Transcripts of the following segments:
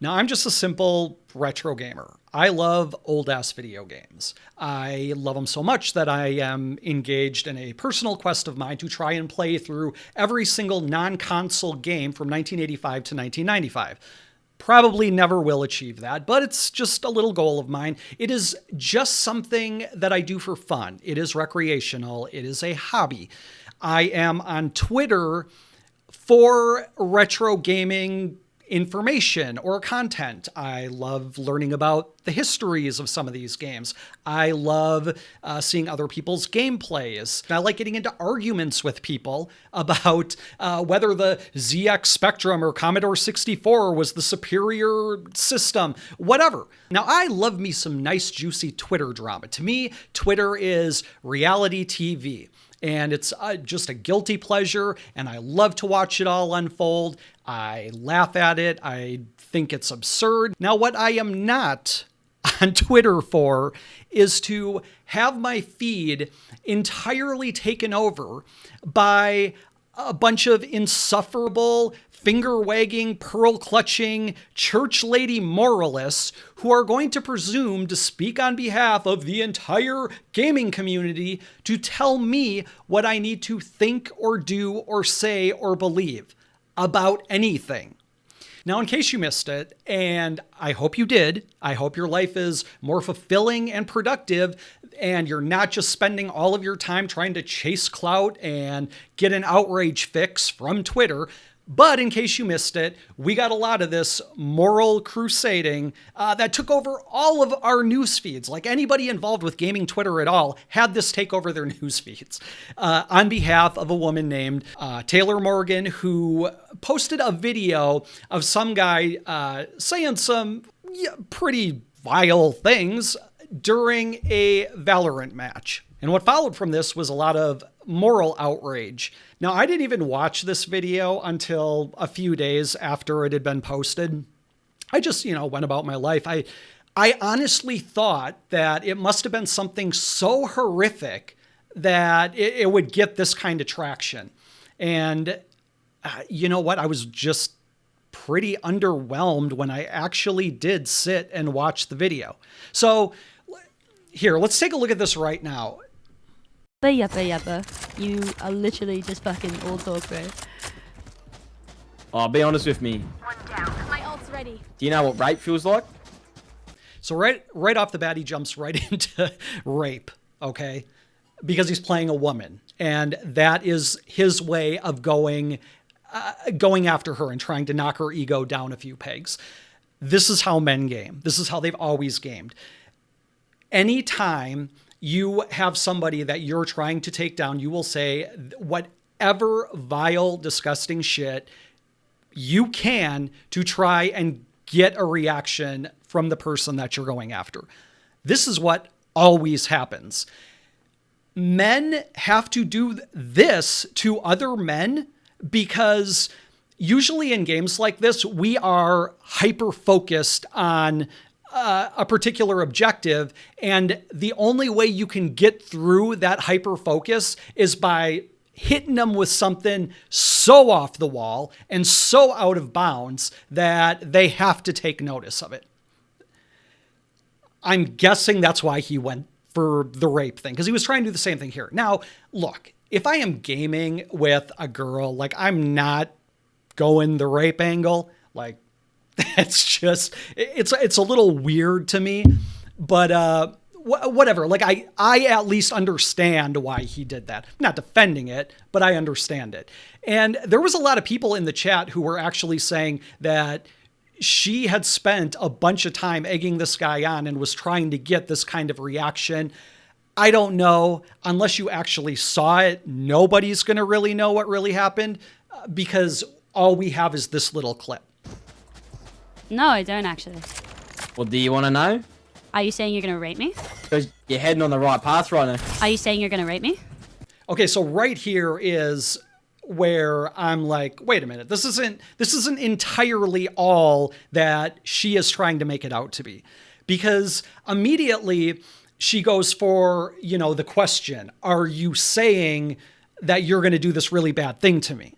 Now, I'm just a simple retro gamer. I love old-ass video games. I love them so much that I am engaged in a personal quest of mine to try and play through every single non-console game from 1985 to 1995. Probably never will achieve that, but it's just a little goal of mine. It is just something that I do for fun. It is recreational. It is a hobby. I am on Twitter for retro gaming information or content. I love learning about the histories of some of these games. I love seeing other people's gameplays. I like getting into arguments with people about whether the ZX Spectrum or Commodore 64 was the superior system, whatever. Now, I love me some nice, juicy Twitter drama. To me, Twitter is reality TV. And it's just a guilty pleasure, and I love to watch it all unfold. I laugh at it. I think it's absurd. Now, what I am not on Twitter for is to have my feed entirely taken over by a bunch of insufferable, finger-wagging, pearl-clutching, church lady moralists who are going to presume to speak on behalf of the entire gaming community to tell me what I need to think or do or say or believe about anything. Now, in case you missed it, and I hope you did, I hope your life is more fulfilling and productive, and you're not just spending all of your time trying to chase clout and get an outrage fix from Twitter. But in case you missed it, we got a lot of this moral crusading that took over all of our news feeds. Like anybody involved with gaming Twitter at all had this take over their news feeds on behalf of a woman named Taylor Morgan, who posted a video of some guy saying some pretty vile things during a Valorant match. And what followed from this was a lot of moral outrage. Now, I didn't even watch this video until a few days after it had been posted. I just, went about my life. I honestly thought that it must have been something so horrific that it would get this kind of traction. And you know what? I was just pretty underwhelmed when I actually did sit and watch the video. So here, let's take a look at this right now. Yappa. You are literally just fucking all talk, bro. Oh, be honest with me. One down. My ult's ready. Do you know what rape feels like? So right off the bat, he jumps right into rape, okay? Because he's playing a woman. And that is his way of going after her and trying to knock her ego down a few pegs. This is how men game. This is how they've always gamed. Anytime you have somebody that you're trying to take down, you will say whatever vile, disgusting shit you can to try and get a reaction from the person that you're going after. This is what always happens. Men have to do this to other men because usually in games like this, we are hyper-focused on a particular objective, and the only way you can get through that hyper focus is by hitting them with something so off the wall and so out of bounds that they have to take notice of it. I'm guessing that's why he went for the rape thing, because he was trying to do the same thing here. Now, look, if I am gaming with a girl, like, I'm not going the rape angle. Like, it's just, it's a little weird to me, but whatever. Like I at least understand why he did that. I'm not defending it, but I understand it. And there was a lot of people in the chat who were actually saying that she had spent a bunch of time egging this guy on and was trying to get this kind of reaction. I don't know. Unless you actually saw it, nobody's going to really know what really happened because all we have is this little clip. No, I don't actually. Well, do you want to know? Are you saying you're going to rape me? Because you're heading on the right path right now. Are you saying you're going to rape me? Okay, so right here is where I'm like, wait a minute, this isn't entirely all that she is trying to make it out to be. Because immediately she goes for, the question, are you saying that you're going to do this really bad thing to me?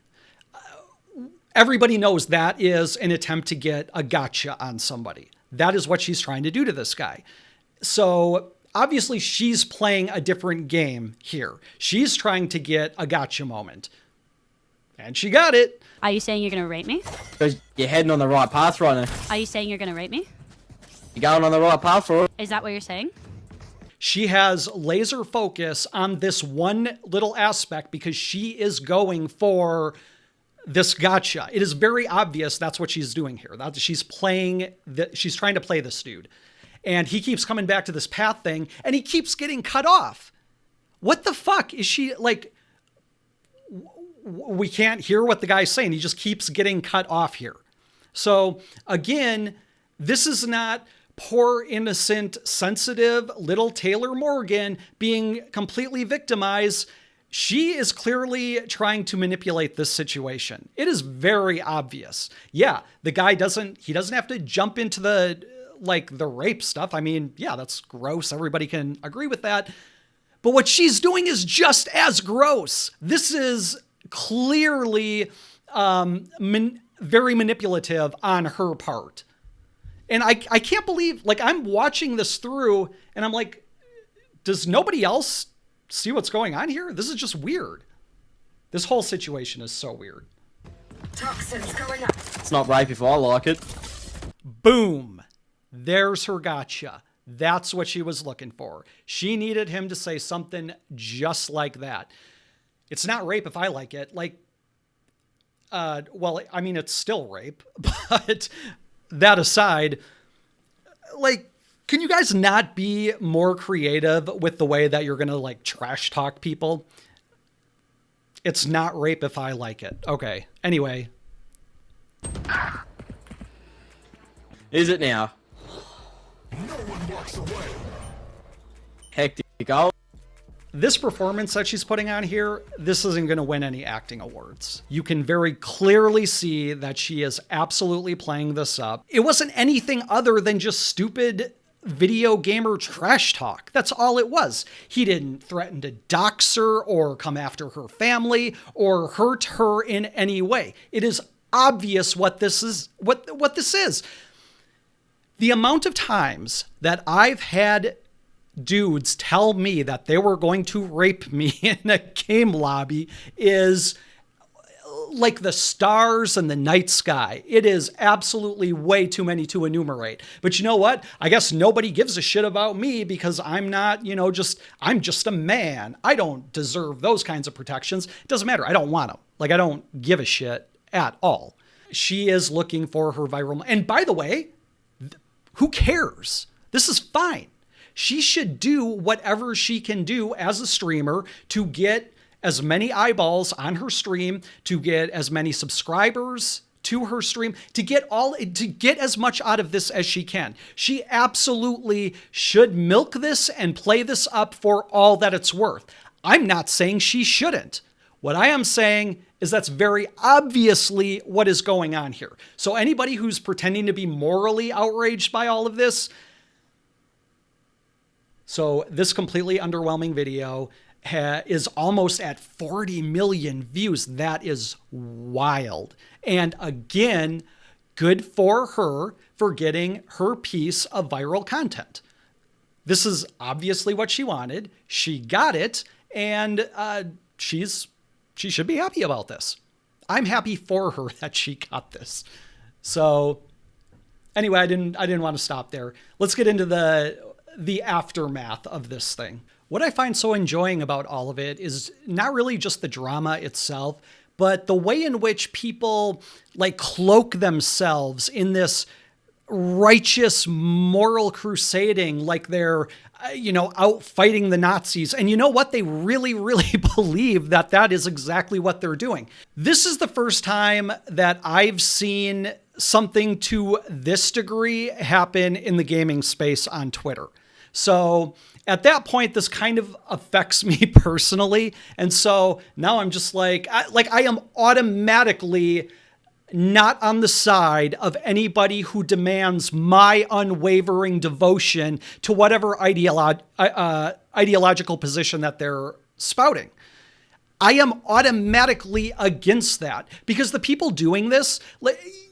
Everybody knows that is an attempt to get a gotcha on somebody. That is what she's trying to do to this guy. So obviously she's playing a different game here. She's trying to get a gotcha moment. And she got it. Are you saying you're gonna rape me? Because you're heading on the right path right now. Are you saying you're gonna rape me? You're going on the right path for it. Is that what you're saying? She has laser focus on this one little aspect because she is going for this gotcha. It is very obvious that's what she's doing here. That she's playing, she's trying to play this dude. And he keeps coming back to this path thing and he keeps getting cut off. What the fuck is she like? We can't hear what the guy's saying. He just keeps getting cut off here. So again, this is not poor, innocent, sensitive little Taylor Morgan being completely victimized. She is clearly trying to manipulate this situation. It is very obvious. Yeah, the guy doesn't have to jump into the rape stuff. I mean, yeah, that's gross. Everybody can agree with that. But what she's doing is just as gross. This is clearly very manipulative on her part. And I can't believe, like, I'm watching this through and I'm like, does nobody else see what's going on here? This is just weird. This whole situation is so weird. Toxins going up. It's not rape if I like it. Boom. There's her gotcha. That's what she was looking for. She needed him to say something just like that. It's not rape if I like it. Like, well, I mean, it's still rape, but that aside, like, can you guys not be more creative with the way that you're going to like trash talk people? It's not rape if I like it. Okay. Anyway. Is it now? No one walks away. Hectic. Oh. This performance that she's putting on here, this isn't going to win any acting awards. You can very clearly see that she is absolutely playing this up. It wasn't anything other than just stupid video gamer trash talk. That's all it was. He didn't threaten to dox her or come after her family or hurt her in any way. It is obvious what this is, what this is. The amount of times that I've had dudes tell me that they were going to rape me in a game lobby is like the stars and the night sky. It is absolutely way too many to enumerate. But you know what? I guess nobody gives a shit about me because I'm not, I'm just a man. I don't deserve those kinds of protections. It doesn't matter. I don't want them. Like, I don't give a shit at all. She is looking for her viral. And by the way, who cares? This is fine. She should do whatever she can do as a streamer to get as many eyeballs on her stream, to get as many subscribers to her stream, to get as much out of this as she can. She absolutely should milk this and play this up for all that it's worth. I'm not saying she shouldn't. What I am saying is that's very obviously what is going on here. So anybody who's pretending to be morally outraged by all of this, so this completely underwhelming video is almost at 40 million views. That is wild. And again, good for her for getting her piece of viral content. This is obviously what she wanted. She got it, and she should be happy about this. I'm happy for her that she got this. So anyway, I didn't want to stop there. Let's get into the aftermath of this thing. What I find so enjoying about all of it is not really just the drama itself, but the way in which people like cloak themselves in this righteous moral crusading, like they're, out fighting the Nazis. And you know what? They really, really believe that that is exactly what they're doing. This is the first time that I've seen something to this degree happen in the gaming space on Twitter. So at that point, this kind of affects me personally. And so now I'm just I am automatically not on the side of anybody who demands my unwavering devotion to whatever ideological position that they're spouting. I am automatically against that because the people doing this,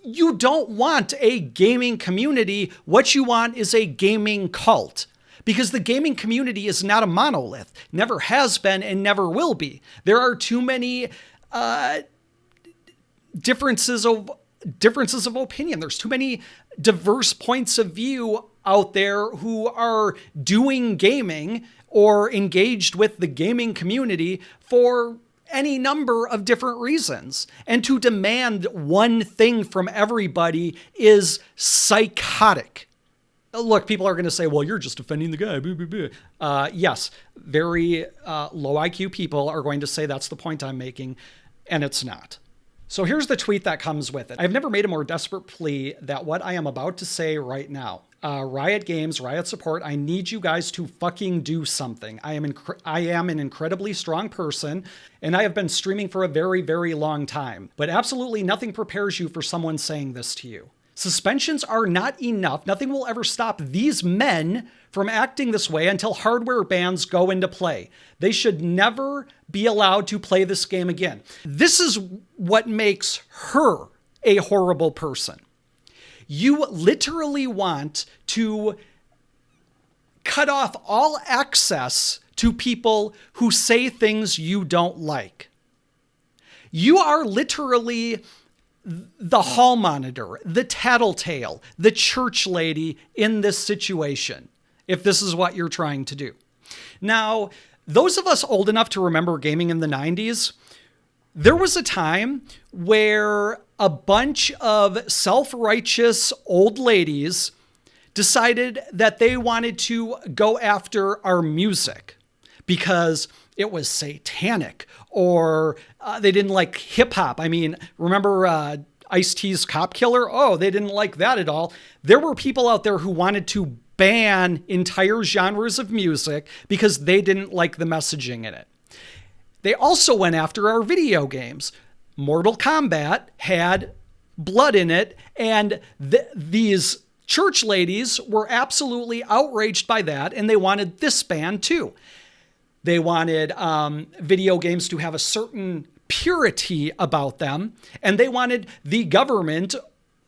you don't want a gaming community. What you want is a gaming cult because the gaming community is not a monolith, never has been and never will be. There are too many differences of opinion. There's too many diverse points of view out there who are doing gaming or engaged with the gaming community for any number of different reasons. And to demand one thing from everybody is psychotic. Look, people are going to say, well, you're just defending the guy. Boo, boo, boo. Yes, very low IQ people are going to say that's the point I'm making, and it's not. So here's the tweet that comes with it. I've never made a more desperate plea that what I am about to say right now. Riot Games, Riot Support, I need you guys to fucking do something. I am an incredibly strong person, and I have been streaming for a very, very long time. But absolutely nothing prepares you for someone saying this to you. Suspensions are not enough. Nothing will ever stop these men from acting this way until hardware bans go into play. They should never be allowed to play this game again. This is what makes her a horrible person. You literally want to cut off all access to people who say things you don't like. You are literally the hall monitor, the tattletale, the church lady in this situation, if this is what you're trying to do. Now, those of us old enough to remember gaming in the 90s, there was a time where a bunch of self-righteous old ladies decided that they wanted to go after our music because it was satanic or they didn't like hip hop. I mean, remember Ice-T's Cop Killer? Oh, they didn't like that at all. There were people out there who wanted to ban entire genres of music because they didn't like the messaging in it. They also went after our video games. Mortal Kombat had blood in it, and these church ladies were absolutely outraged by that, and they wanted this ban too. They wanted video games to have a certain purity about them, and they wanted the government,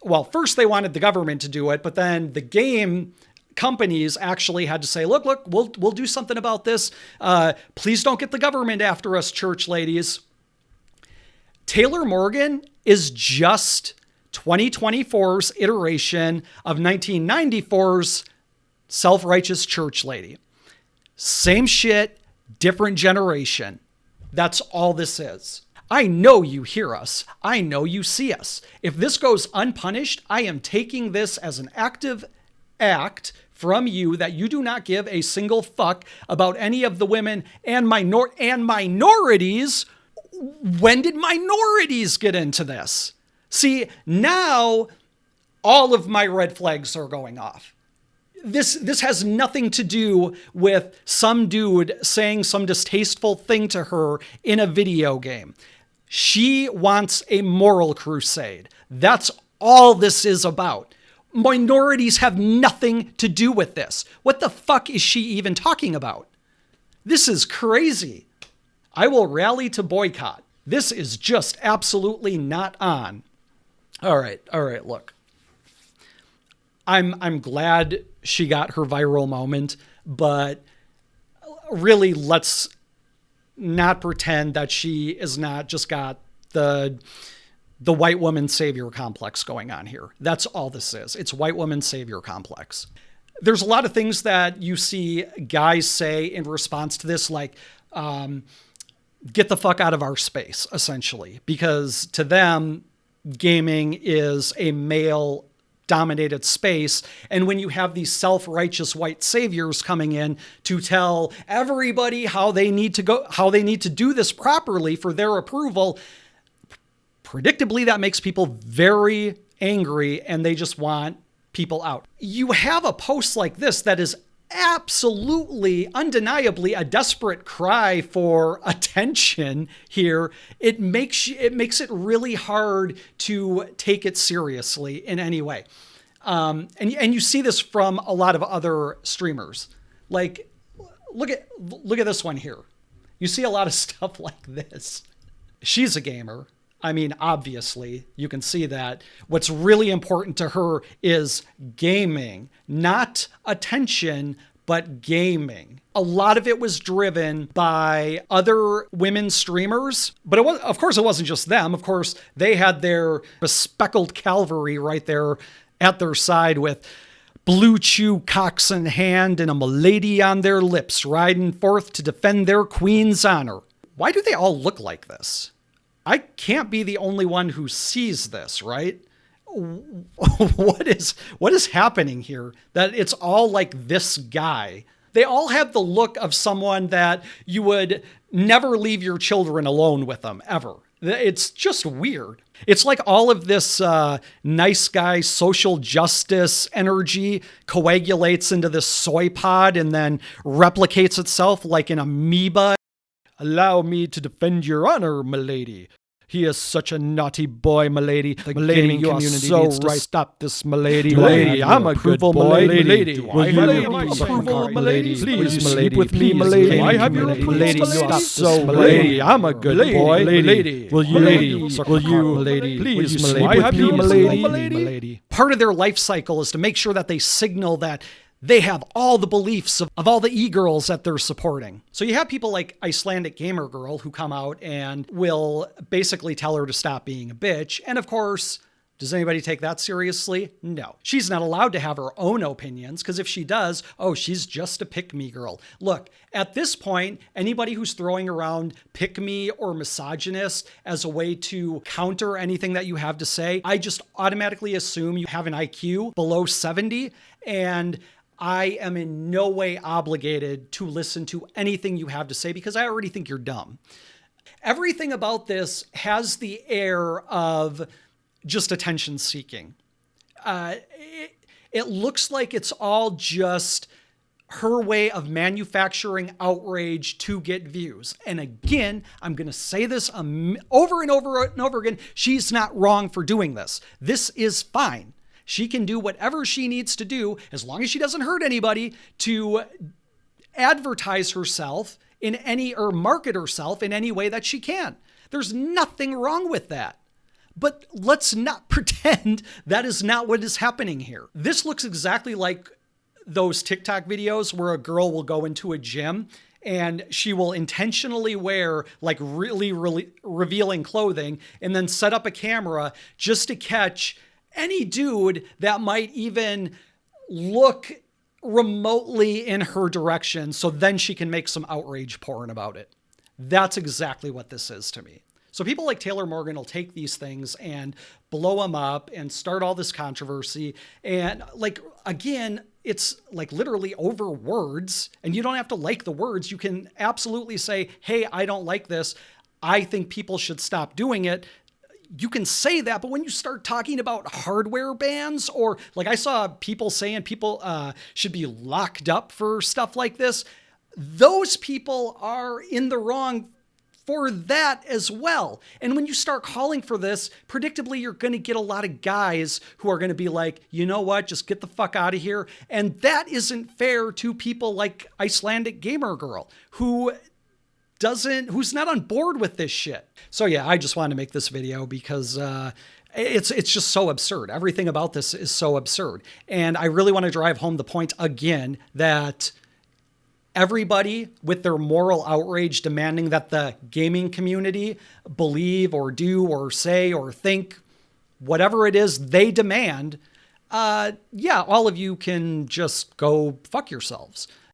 well, first they wanted the government to do it, but then the game companies actually had to say, look, we'll do something about this. Please don't get the government after us, church ladies. Taylor Morgan is just 2024's iteration of 1994's self-righteous church lady. Same shit, different generation. That's all this is. I know you hear us. I know you see us. If this goes unpunished, I am taking this as an active act from you that you do not give a single fuck about any of the women and minorities. When did minorities get into this? See, now all of my red flags are going off. This has nothing to do with some dude saying some distasteful thing to her in a video game. She wants a moral crusade. That's all this is about. Minorities have nothing to do with this. What the fuck is she even talking about? This is crazy. I will rally to boycott. This is just absolutely not on. All right, look. I'm glad she got her viral moment, but really let's not pretend that she is not just got the white woman savior complex going on here. That's all this is. It's white woman savior complex. There's a lot of things that you see guys say in response to this, like, get the fuck out of our space, essentially, because to them, gaming is a male dominated space. And when you have these self-righteous white saviors coming in to tell everybody how they need to do this properly for their approval, predictably, that makes people very angry and they just want people out. You have a post like this that is absolutely, undeniably a desperate cry for attention here. It makes it really hard to take it seriously in any way. And you see this from a lot of other streamers. Like, look at this one here. You see a lot of stuff like this. She's a gamer. I mean, obviously, you can see that. What's really important to her is gaming, not attention, but gaming. A lot of it was driven by other women streamers, but of course, it wasn't just them. Of course, they had their bespectacled cavalry right there at their side with blue chew cocks in hand and a milady on their lips, riding forth to defend their queen's honor. Why do they all look like this? I can't be the only one who sees this, right? What is happening here? That it's all like this guy. They all have the look of someone that you would never leave your children alone with them, ever. It's just weird. It's like all of this nice guy social justice energy coagulates into this soy pod and then replicates itself like an amoeba. Allow me to defend your honor, milady. He is such a naughty boy, milady. Milady, you are so right. Stop this, milady. Milady, I'm a good boy, milady. Will you approval, milady? Please sleep with me, milady. I have your milady. Stop so, milady. I'm a good boy, milady. Will you, milady? Please sleep with me, milady. Part of their life cycle is to make sure that they signal that they have all the beliefs of all the e-girls that they're supporting. So you have people like Icelandic Gamer Girl who come out and will basically tell her to stop being a bitch. And of course, does anybody take that seriously? No. She's not allowed to have her own opinions, because if she does, oh, she's just a pick-me girl. Look, at this point, anybody who's throwing around pick-me or misogynist as a way to counter anything that you have to say, I just automatically assume you have an IQ below 70, and I am in no way obligated to listen to anything you have to say because I already think you're dumb. Everything about this has the air of just attention seeking. It looks like it's all just her way of manufacturing outrage to get views. And again, I'm going to say this over and over and over again. She's not wrong for doing this. This is fine. She can do whatever she needs to do as long as she doesn't hurt anybody to advertise herself in any or market herself in any way that she can. There's nothing wrong with that. But let's not pretend that is not what is happening here. This looks exactly like those TikTok videos where a girl will go into a gym and she will intentionally wear like really revealing clothing and then set up a camera just to catch any dude that might even look remotely in her direction, so then she can make some outrage porn about it. That's exactly what this is to me. So people like Taylor Morgan will take these things and blow them up and start all this controversy. And like, again, it's like literally over words, and you don't have to like the words. You can absolutely say, hey, I don't like this. I think people should stop doing it. You can say that, but when you start talking about hardware bans, or like I saw people saying people should be locked up for stuff like this, those people are in the wrong for that as well. And when you start calling for this, predictably, you're going to get a lot of guys who are going to be like, you know what, just get the fuck out of here. And that isn't fair to people like Icelandic Gamer Girl, who's not on board with this shit. So yeah, I just wanted to make this video because it's just so absurd. Everything about this is so absurd. And I really want to drive home the point again that everybody with their moral outrage demanding that the gaming community believe or do or say or think whatever it is they demand, yeah, all of you can just go fuck yourselves.